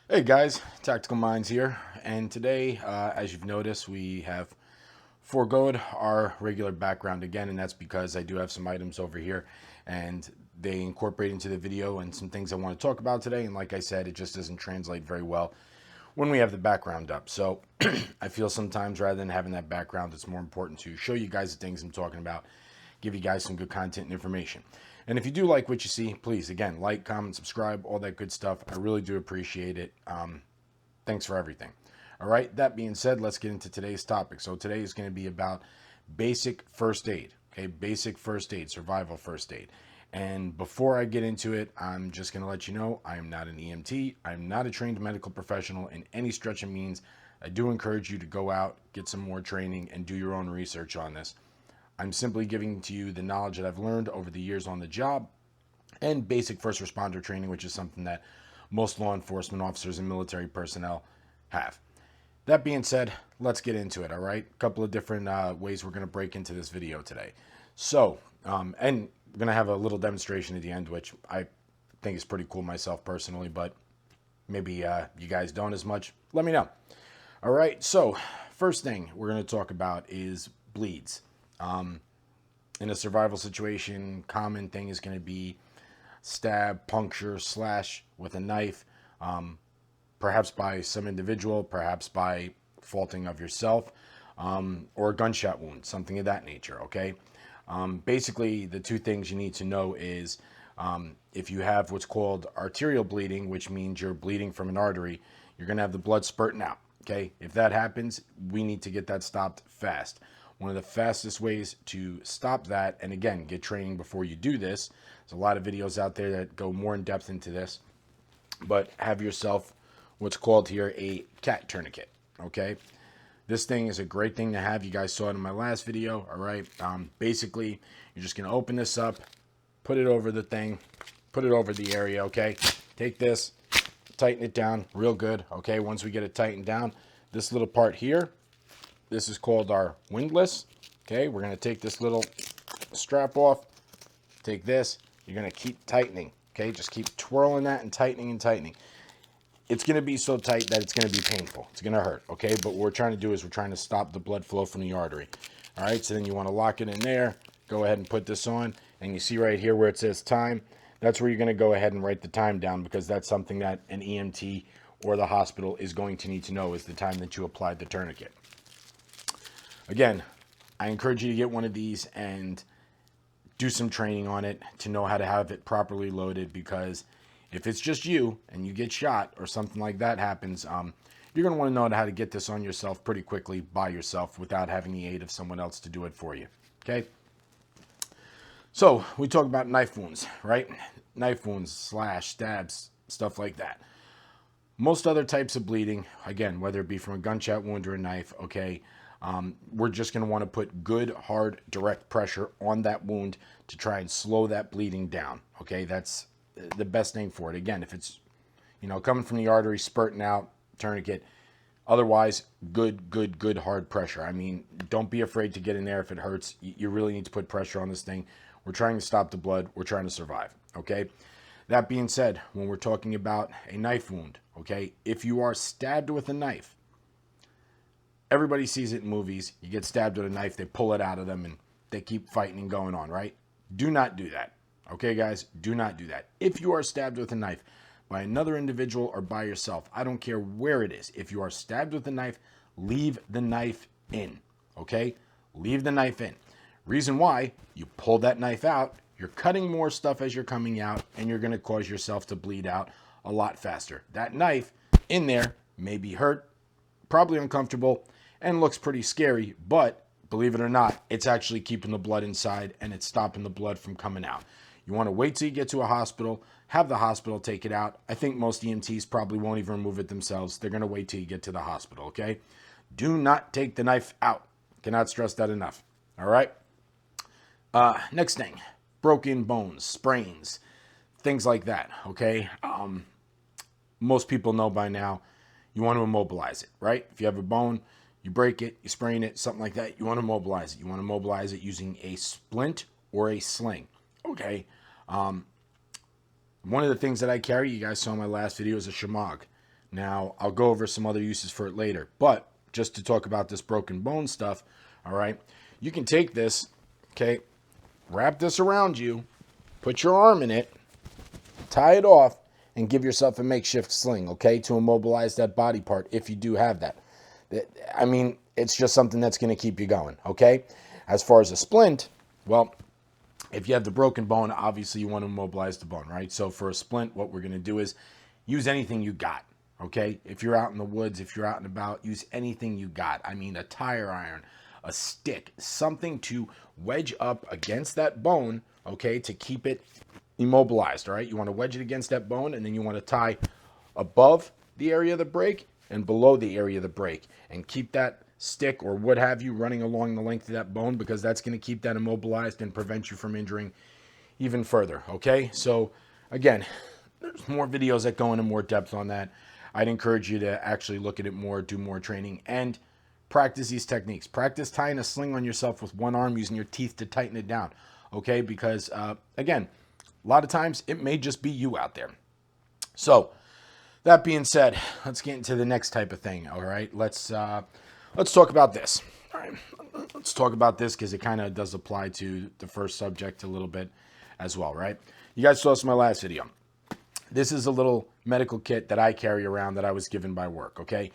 Hey guys, Tactical Minds here, and today, as you've noticed, we have foregoed our regular background again, and that's because I do have some items over here, and they incorporate into the video and some things I want to talk about today, and like I said, it just doesn't translate very well when we have the background up. So I feel sometimes rather than having that background, it's more important to show you guys the things I'm talking about, give you guys some good content and information. And if you do like what you see, please, again, like, comment, subscribe, all that good stuff. I really do appreciate it. Thanks for everything. All right, that being said, let's get into today's topic. So today is going to be about basic first aid. Okay, basic first aid, survival first aid. And before I get into it, I'm just going to let you know I am not an EMT. I'm not a trained medical professional in any stretch of means. I do encourage you to go out, get some more training, and do your own research on this. I'm simply giving to you the knowledge that I've learned over the years on the job and basic first responder training, which is something that most law enforcement officers and military personnel have. That being said, let's get into it, all right? A couple of different ways we're going to break into this video today. So, and we're going to have a little demonstration at the end, which I think is pretty cool myself personally, but maybe you guys don't as much. Let me know. All right, so first thing we're going to talk about is bleeds. In a survival situation, common thing is going to be stab, puncture, slash with a knife, perhaps by some individual, perhaps by faulting of yourself, or a gunshot wound, something of that nature, okay? Basically, the two things you need to know is if you have what's called arterial bleeding, which means you're bleeding from an artery, you're going to have the blood spurting out, okay? If that happens, we need to get that stopped fast. One of the fastest ways to stop that, and again, get training before you do this. There's a lot of videos out there that go more in depth into this, but have yourself what's called here a cat tourniquet, okay? This thing is a great thing to have. You guys saw it in my last video, all right? Basically, you're just going to open this up, put it over the thing, put it over the area, okay? Take this, tighten it down real good, okay? Once we get it tightened down, this little part here, this is called our windlass. Okay, we're going to take this little strap off. Take this. You're going to keep tightening. Okay, just keep twirling that and tightening and tightening. It's going to be so tight that it's going to be painful. It's going to hurt. Okay, but what we're trying to do is we're trying to stop the blood flow from the artery. All right, so then you want to lock it in there. Go ahead and put this on. And you see right here where it says time. That's where you're going to go ahead and write the time down because that's something that an EMT or the hospital is going to need to know is the time that you applied the tourniquet. Again, I encourage you to get one of these and do some training on it to know how to have it properly loaded, because if it's just you and you get shot or something like that happens, you're going to want to know how to get this on yourself pretty quickly by yourself without having the aid of someone else to do it for you. Okay? So we talk about knife wounds, right? Knife wounds, slash, stabs, stuff like that. Most other types of bleeding, again, whether it be from a gunshot wound or a knife, okay, we're just going to want to put good, hard, direct pressure on that wound to try and slow that bleeding down. Okay, that's the best name for it. Again, if it's, coming from the artery, spurting out, tourniquet. Otherwise, good, hard pressure. I mean, don't be afraid to get in there if it hurts. You really need to put pressure on this thing. We're trying to stop the blood. We're trying to survive. Okay. That being said, when we're talking about a knife wound, okay, if you are stabbed with a knife, everybody sees it in movies. You get stabbed with a knife, they pull it out of them, and they keep fighting and going on, right? Do not do that. Okay, guys? Do not do that. If you are stabbed with a knife by another individual or by yourself, I don't care where it is. If you are stabbed with a knife, leave the knife in. Okay? Leave the knife in. Reason why, you pull that knife out, you're cutting more stuff as you're coming out, and you're going to cause yourself to bleed out a lot faster. That knife in there may be hurt, probably uncomfortable, and looks pretty scary, but believe it or not, it's actually keeping the blood inside and it's stopping the blood from coming out. You want to wait till you get to a hospital, have the hospital take it out. I think most EMTs probably won't even remove it themselves. They're going to wait till you get to the hospital, okay? Do not take the knife out. Cannot stress that enough, all right? Next thing, broken bones, sprains, things like that, okay? Most people know by now you want to immobilize it, right? If you have a bone, you break it, you sprain it, something like that, you want to mobilize it. You want to mobilize it using a splint or a sling. Okay. One of the things that I carry, you guys saw in my last video, is a shamag. Now, I'll go over some other uses for it later, but just to talk about this broken bone stuff, all right, you can take this, okay, wrap this around you, put your arm in it, tie it off, and give yourself a makeshift sling, okay, to immobilize that body part if you do have that. I mean, it's just something that's going to keep you going, okay? As far as a splint, well, if you have the broken bone, obviously you want to immobilize the bone, right? So for a splint, what we're going to do is use anything you got, okay? If you're out in the woods, if you're out and about, use anything you got. I mean, a tire iron, a stick, something to wedge up against that bone, okay, to keep it immobilized, all right? You want to wedge it against that bone, and then you want to tie above the area of the break and below the area of the break, and keep that stick or what have you running along the length of that bone, because that's going to keep that immobilized and prevent you from injuring even further, okay? So again, there's more videos that go into more depth on that. I'd encourage you to actually look at it more, do more training, and practice these techniques. Practice tying a sling on yourself with one arm, using your teeth to tighten it down, okay? Because again, a lot of times it may just be you out there. So that being said, let's get into the next type of thing, all right? Let's talk about this. All right, let's talk about this because it kind of does apply to the first subject a little bit as well, right? You guys saw this in my last video. This is a little medical kit that I carry around that I was given by work, okay?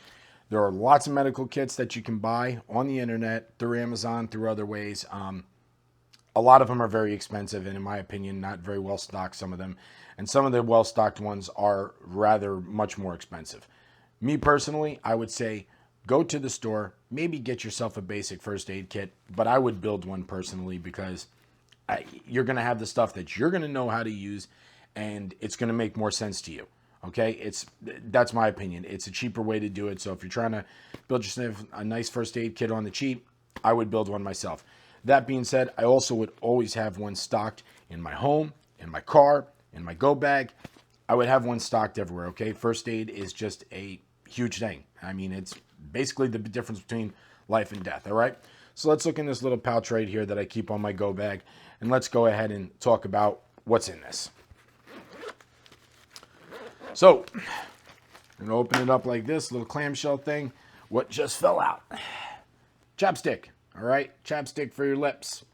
There are lots of medical kits that you can buy on the internet, through Amazon, through other ways. A lot of them are very expensive and, in my opinion, not very well stocked, some of them. And some of the well-stocked ones are rather much more expensive. Me personally, I would say go to the store, maybe get yourself a basic first aid kit, but I would build one personally because you're going to have the stuff that you're going to know how to use, and it's going to make more sense to you. Okay, that's my opinion. It's a cheaper way to do it. So if you're trying to build yourself a nice first aid kit on the cheap, I would build one myself. That being said, I also would always have one stocked in my home, in my car, in my go bag. I would have one stocked everywhere, okay? First aid is just a huge thing. I mean, it's basically the difference between life and death, all right? So let's look in this little pouch right here that I keep on my go bag, and let's go ahead and talk about what's in this. So, I'm going to open it up like this, little clamshell thing. What just fell out? Chapstick, all right? Chapstick for your lips.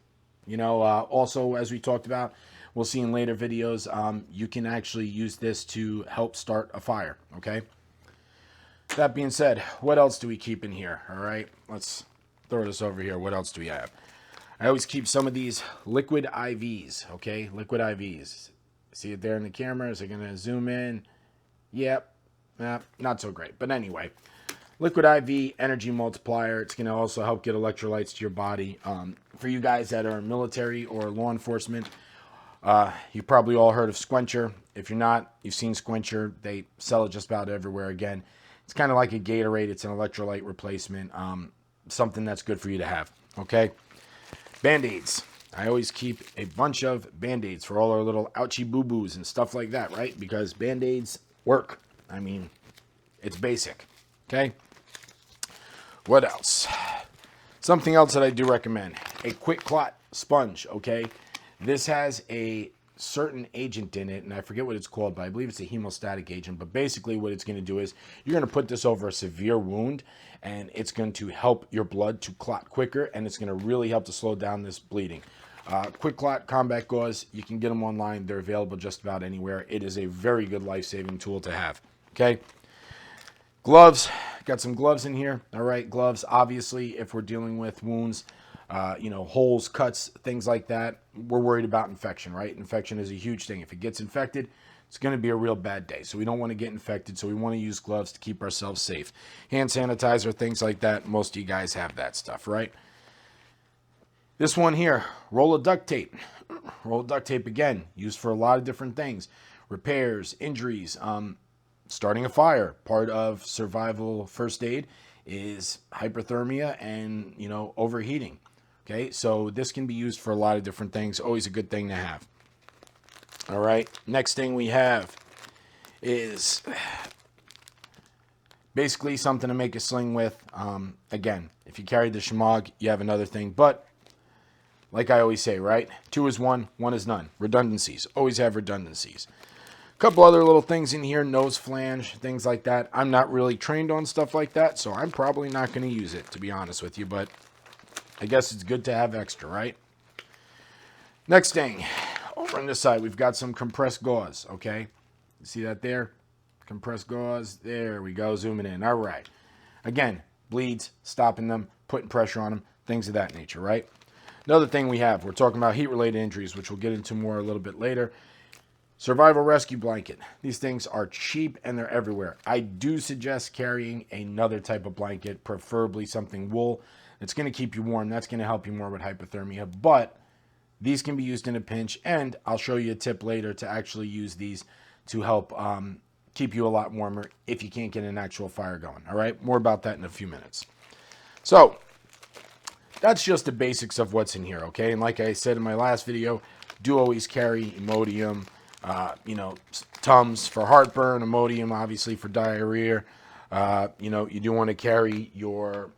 You know, also, as we talked about, we'll see in later videos, you can actually use this to help start a fire, okay? That being said, what else do we keep in here, all right? Let's throw this over here. What else do we have? I always keep some of these liquid IVs, okay? Liquid IVs. See it there in the camera? Is it going to zoom in? Yep. Not so great. But anyway, liquid IV, energy multiplier. It's going to also help get electrolytes to your body. For you guys that are military or law enforcement, you probably all heard of Squencher. If you're not, you've seen Squencher. They sell it just about everywhere. Again, it's kind of like a Gatorade. It's an electrolyte replacement. Something that's good for you to have. Okay? Band-Aids. I always keep a bunch of Band-Aids for all our little ouchie boo-boos and stuff like that, right? Because Band-Aids work. I mean, it's basic. Okay? What else? Something else that I do recommend. A quick clot sponge, okay? This has a certain agent in it, and I forget what it's called, but I believe it's a hemostatic agent. But basically what it's going to do is you're going to put this over a severe wound, and it's going to help your blood to clot quicker, and it's going to really help to slow down this bleeding. Quick Clot Combat Gauze, you can get them online. They're available just about anywhere. It is a very good life-saving tool to have, okay? Gloves, got some gloves in here, all right? Gloves, obviously, if we're dealing with wounds, holes, cuts, things like that, we're worried about infection, right? Infection is a huge thing. If it gets infected, it's going to be a real bad day. So we don't want to get infected, so we want to use gloves to keep ourselves safe. Hand sanitizer, things like that, most of you guys have that stuff, right? This one here, roll of duct tape. Roll of duct tape, again, used for a lot of different things. Repairs, injuries, starting a fire. Part of survival first aid is hyperthermia and, overheating. Okay, so this can be used for a lot of different things. Always a good thing to have. All right, next thing we have is basically something to make a sling with. Again, if you carry the shemagh, you have another thing. But like I always say, right? 2 is 1, 1 is none. Redundancies. Always have redundancies. A couple other little things in here, nose flange, things like that. I'm not really trained on stuff like that, so I'm probably not going to use it, to be honest with you, but I guess it's good to have extra, right? Next thing, over on this side, we've got some compressed gauze, okay? You see that there? Compressed gauze. There we go, zooming in. All right. Again, bleeds, stopping them, putting pressure on them, things of that nature, right? Another thing we're talking about heat-related injuries, which we'll get into more a little bit later. Survival rescue blanket. These things are cheap and they're everywhere. I do suggest carrying another type of blanket, preferably something wool. It's going to keep you warm. That's going to help you more with hypothermia, but these can be used in a pinch, and I'll show you a tip later to actually use these to help keep you a lot warmer if you can't get an actual fire going. All right, more about that in a few minutes. So that's just the basics of what's in here, okay? And like I said in my last video, do always carry Imodium, Tums for heartburn, Imodium obviously for diarrhea. You do want to carry your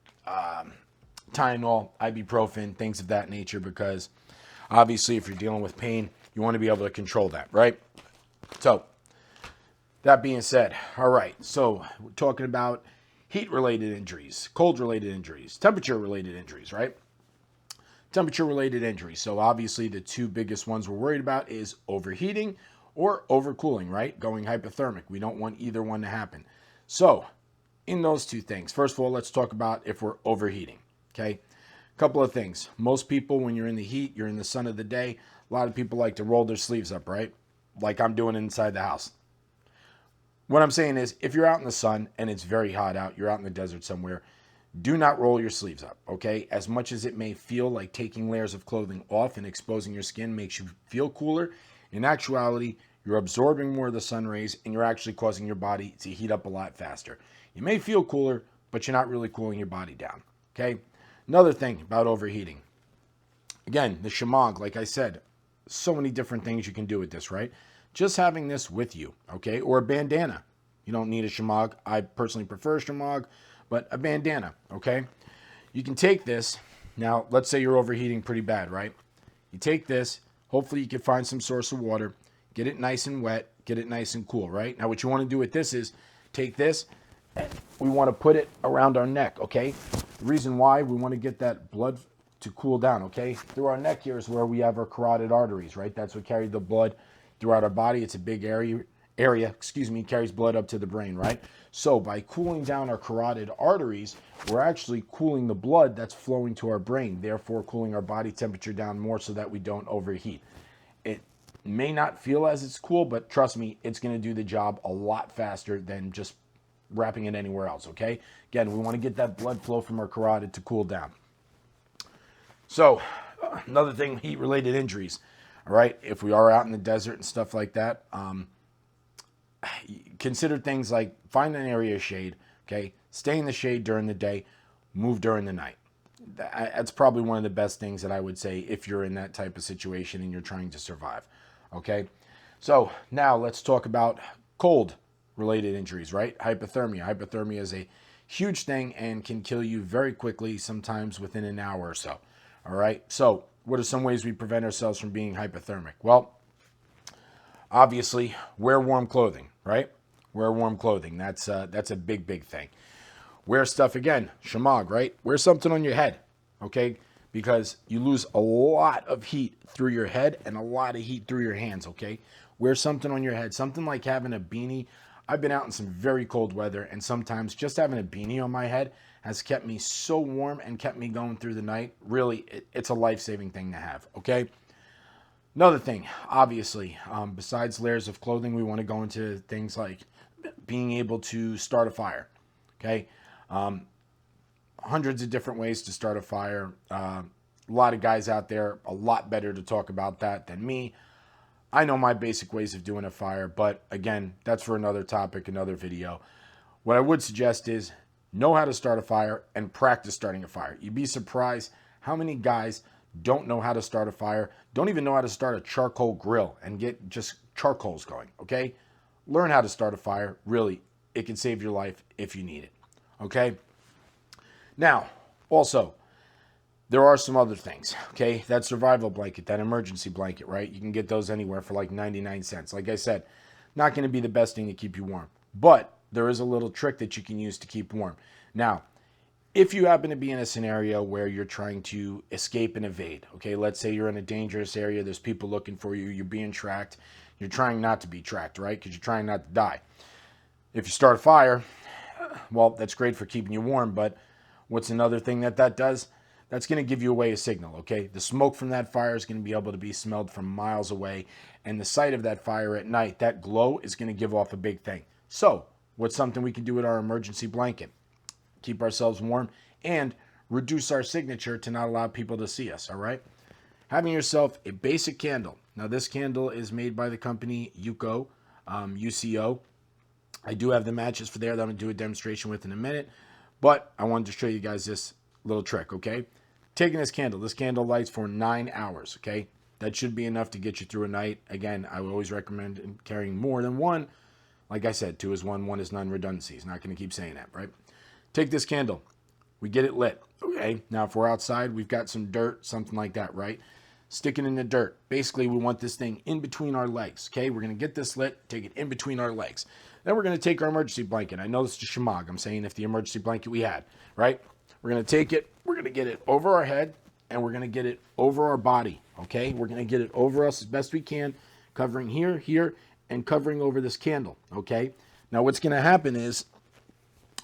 Tylenol, ibuprofen, things of that nature, because obviously if you're dealing with pain, you want to be able to control that, right? So that being said, all right, so we're talking about heat-related injuries, cold-related injuries, temperature-related injuries, right? Temperature-related injuries. So obviously the two biggest ones we're worried about is overheating or overcooling, right? Going hypothermic. We don't want either one to happen. So in those two things, first of all, let's talk about if we're overheating, okay? A couple of things. Most people, when you're in the heat, you're in the sun of the day, a lot of people like to roll their sleeves up, right? Like I'm doing inside the house. What I'm saying is, if you're out in the sun and it's very hot out, you're out in the desert somewhere, do not roll your sleeves up, okay? As much as it may feel like taking layers of clothing off and exposing your skin makes you feel cooler, in actuality, you're absorbing more of the sun rays and you're actually causing your body to heat up a lot faster. You may feel cooler, but you're not really cooling your body down, okay? Another thing about overheating. Again, the shamag, like I said, so many different things you can do with this, right? Just having this with you, okay? Or a bandana. You don't need a shamag. I personally prefer a shamag, but a bandana, okay? You can take this. Now, let's say you're overheating pretty bad, right? You take this. Hopefully, you can find some source of water. Get it nice and wet. Get it nice and cool, right? Now, what you want to do with this is take this. And we want to put it around our neck, okay? The reason why we want to get that blood to cool down, okay? Through our neck here is where we have our carotid arteries, right? That's what carries the blood throughout our body. It's a big area, carries blood up to the brain, right? So by cooling down our carotid arteries, we're actually cooling the blood that's flowing to our brain, therefore cooling our body temperature down more so that we don't overheat. It may not feel as it's cool, but trust me, it's going to do the job a lot faster than just wrapping it anywhere else, okay? Again, we want to get that blood flow from our carotid to cool down. So another thing, heat-related injuries. All right, if we are out in the desert and stuff like that, consider things like find an area of shade, okay? Stay in the shade during the day, move during the night. That's probably one of the best things that I would say if you're in that type of situation and you're trying to survive, okay? So now let's talk about cold-related injuries, right? Hypothermia. Hypothermia is a huge thing and can kill you very quickly, sometimes within an hour or so, all right? So what are some ways we prevent ourselves from being hypothermic? Well, obviously, wear warm clothing, right? Wear warm clothing. That's a big, big thing. Wear stuff, again, shamag, right? Wear something on your head, okay? Because you lose a lot of heat through your head and a lot of heat through your hands, okay? Wear something on your head, something like having a beanie. I've been out in some very cold weather, and sometimes just having a beanie on my head has kept me so warm and kept me going through the night. Really, it's a life-saving thing to have, okay? Another thing, obviously, besides layers of clothing, we want to go into things like being able to start a fire, okay? Hundreds of different ways to start a fire. A lot of guys out there, a lot better to talk about that than me. I know my basic ways of doing a fire, but again, that's for another topic, another video. What I would suggest is know how to start a fire and practice starting a fire. You'd be surprised how many guys don't know how to start a fire, don't even know how to start a charcoal grill and get just charcoals going, okay? Learn how to start a fire. Really, it can save your life if you need it, okay? Now, also, there are some other things, okay? That survival blanket, that emergency blanket, right? You can get those anywhere for like 99 cents. Like I said, not going to be the best thing to keep you warm. But there is a little trick that you can use to keep warm. Now, if you happen to be in a scenario where you're trying to escape and evade, okay, let's say you're in a dangerous area, there's people looking for you, you're being tracked, you're trying not to be tracked, right? Because you're trying not to die. If you start a fire, well, that's great for keeping you warm, but what's another thing that does? That's going to give you away a signal, okay? The smoke from that fire is going to be able to be smelled from miles away, and the sight of that fire at night, that glow, is going to give off a big thing. So, what's something we can do with our emergency blanket? Keep ourselves warm and reduce our signature to not allow people to see us, all right? Having yourself a basic candle. Now, this candle is made by the company UCO, UCO. I do have the matches for there that I'm going to do a demonstration with in a minute, but I wanted to show you guys this little trick, okay? Taking this candle lights for 9 hours, okay? That should be enough to get you through a night. Again, I would always recommend carrying more than one. Like I said, 2 is 1, 1 is none redundancies. Not going to keep saying that, right? Take this candle. We get it lit, okay? Now, if we're outside, we've got some dirt, something like that, right? Stick it in the dirt. Basically, we want this thing in between our legs, okay? We're going to get this lit, take it in between our legs. Then we're going to take our emergency blanket. I know this is shemagh. I'm saying if the emergency blanket we had, right? We're going to take it, we're going to get it over our head, and we're going to get it over our body, okay? We're going to get it over us as best we can, covering here, here, and covering over this candle, okay? Now, what's going to happen is,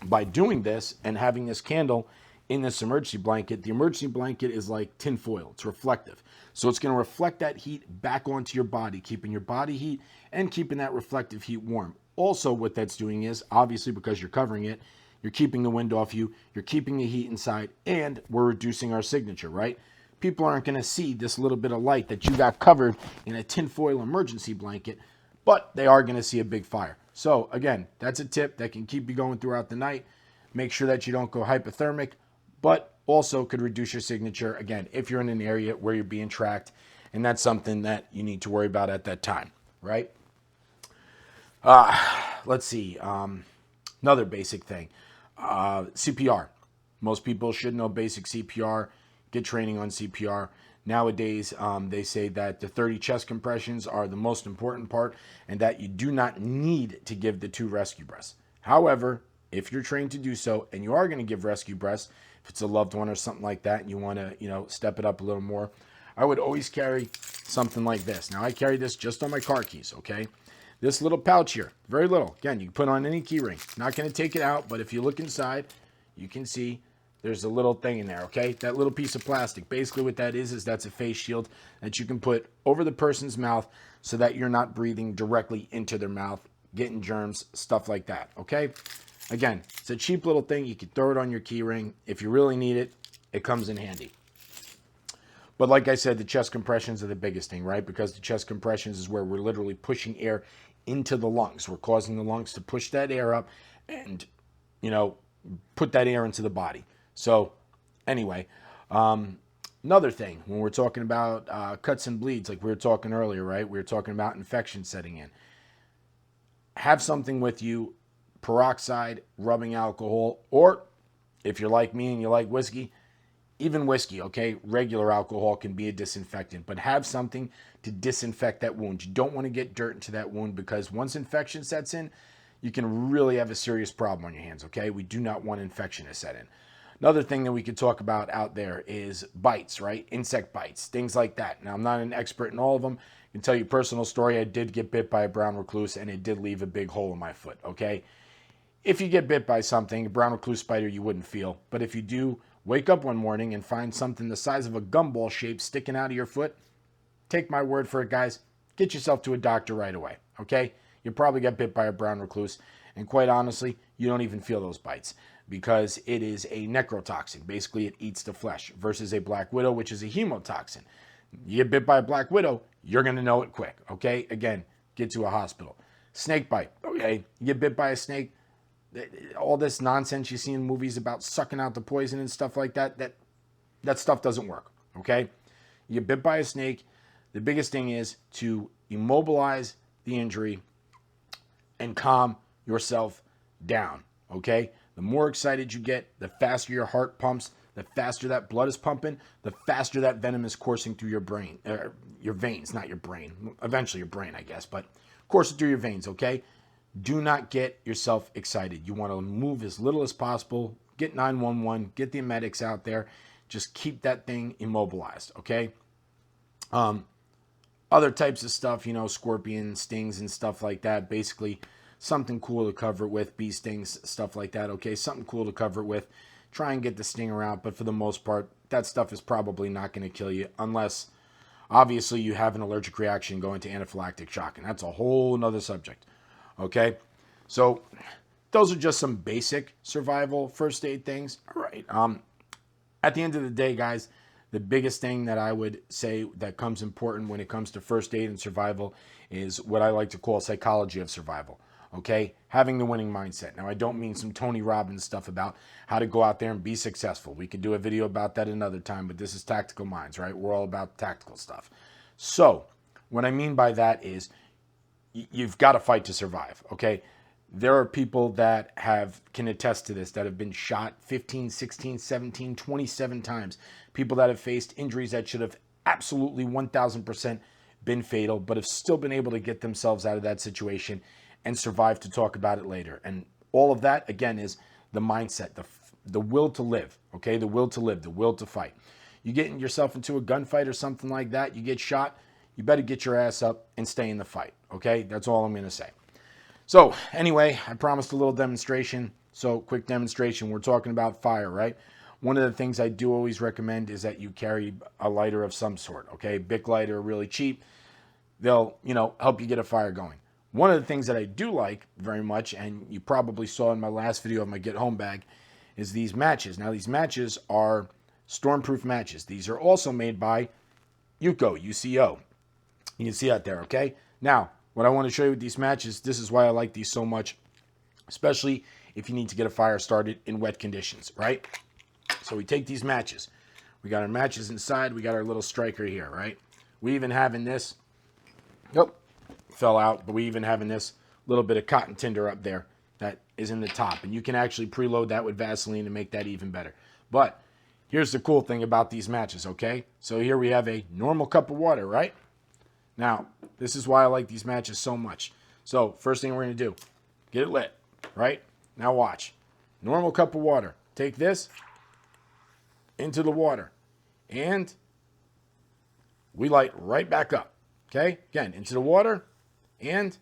by doing this and having this candle in this emergency blanket, the emergency blanket is like tin foil. It's reflective. So it's going to reflect that heat back onto your body, keeping your body heat and keeping that reflective heat warm. Also, what that's doing is, obviously because you're covering it, you're keeping the wind off you, you're keeping the heat inside, and we're reducing our signature, right? People aren't going to see this little bit of light that you got covered in a tinfoil emergency blanket, but they are going to see a big fire. So again, that's a tip that can keep you going throughout the night. Make sure that you don't go hypothermic, but also could reduce your signature, again, if you're in an area where you're being tracked, and that's something that you need to worry about at that time, right? Let's see. Another basic thing. CPR. Most people should know basic CPR. Get training on CPR. Nowadays, they say that the 30 chest compressions are the most important part and that you do not need to give the 2 rescue breaths. However, if you're trained to do so and you are going to give rescue breaths, if it's a loved one or something like that and you want to, step it up a little more, I would always carry something like this. Now, I carry this just on my car keys, okay? This little pouch here, very little. Again, you can put on any key ring. Not going to take it out, but if you look inside, you can see there's a little thing in there, okay? That little piece of plastic. Basically what that is that's a face shield that you can put over the person's mouth so that you're not breathing directly into their mouth, getting germs, stuff like that, okay? Again, it's a cheap little thing. You can throw it on your key ring. If you really need it, it comes in handy. But like I said, the chest compressions are the biggest thing, right? Because the chest compressions is where we're literally pushing air into the lungs. We're causing the lungs to push that air up and, put that air into the body. So anyway, another thing, when we're talking about cuts and bleeds, like we were talking earlier, right? We were talking about infection setting in. Have something with you, peroxide, rubbing alcohol, or if you're like me and you like whiskey, even whiskey, okay? Regular alcohol can be a disinfectant, but have something to disinfect that wound. You don't want to get dirt into that wound because once infection sets in, you can really have a serious problem on your hands, okay? We do not want infection to set in. Another thing that we could talk about out there is bites, right? Insect bites, things like that. Now, I'm not an expert in all of them. I can tell you a personal story. I did get bit by a brown recluse, and it did leave a big hole in my foot, okay? If you get bit by something, a brown recluse spider, you wouldn't feel. But if you do wake up one morning and find something the size of a gumball shape sticking out of your foot, take my word for it, guys. Get yourself to a doctor right away, okay? You probably got bit by a brown recluse, and quite honestly, you don't even feel those bites because it is a necrotoxin. Basically, it eats the flesh versus a black widow, which is a hemotoxin. You get bit by a black widow, you're going to know it quick, okay? Again, get to a hospital. Snake bite, okay? You get bit by a snake, all this nonsense you see in movies about sucking out the poison and stuff like that, that stuff doesn't work, okay? You get bit by a snake, the biggest thing is to immobilize the injury and calm yourself down, okay? The more excited you get, the faster your heart pumps, the faster that blood is pumping, the faster that venom is coursing through your brain, your veins, not your brain. Eventually your brain, I guess, but course it through your veins, okay? Do not get yourself excited. You want to move as little as possible. Get 911, get the medics out there. Just keep that thing immobilized, okay? Other types of stuff, you know, scorpion stings and stuff like that. Basically, something cool to cover it with. Bee stings, stuff like that, okay? Something cool to cover it with. Try and get the stinger out, but for the most part, that stuff is probably not going to kill you unless, obviously, you have an allergic reaction going to anaphylactic shock, and that's a whole nother subject, okay? So those are just some basic survival first aid things. All right. At the end of the day, guys, the biggest thing that I would say that comes important when it comes to first aid and survival is what I like to call psychology of survival. Okay, having the winning mindset. Now, I don't mean some Tony Robbins stuff about how to go out there and be successful. We could do a video about that another time, but this is Tactical Minds, right? We're all about tactical stuff. So, what I mean by that is you've got to fight to survive, okay? There are people that can attest to this, that have been shot 15, 16, 17, 27 times. People that have faced injuries that should have absolutely 1,000% been fatal, but have still been able to get themselves out of that situation and survive to talk about it later. And all of that, again, is the mindset, the will to live, okay? The will to live, the will to fight. You get yourself into a gunfight or something like that, you get shot, you better get your ass up and stay in the fight, okay? That's all I'm going to say. So anyway, I promised a little demonstration. So quick demonstration. We're talking about fire, right? One of the things I do always recommend is that you carry a lighter of some sort, okay? Bic lighter, really cheap. They'll, help you get a fire going. One of the things that I do like very much, and you probably saw in my last video of my Get Home bag, is these matches. Now, these matches are stormproof matches. These are also made by UCO, UCO. You can see out there, okay? Now, what I want to show you with these matches, this is why I like these so much, especially if you need to get a fire started in wet conditions, right? So we take these matches. We got our matches inside. We got our little striker here, right? We even have in this, nope, fell out, but we even have in this little bit of cotton tinder up there that is in the top. And you can actually preload that with Vaseline to make that even better. But here's the cool thing about these matches, okay? So here we have a normal cup of water, right? Now, this is why I like these matches so much. So first thing we're going to do, get it lit, right? Now watch. Normal cup of water. Take this into the water. And we light right back up. Okay? Again, into the water. And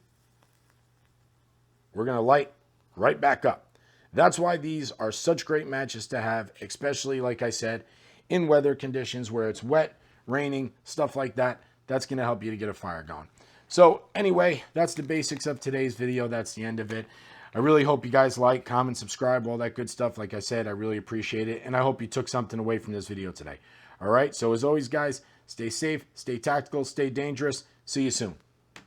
we're going to light right back up. That's why these are such great matches to have, especially, like I said, in weather conditions where it's wet, raining, stuff like that. That's going to help you to get a fire going. So anyway, that's the basics of today's video. That's the end of it. I really hope you guys like, comment, subscribe, all that good stuff. Like I said, I really appreciate it. And I hope you took something away from this video today. All right. So as always, guys, stay safe, stay tactical, stay dangerous. See you soon.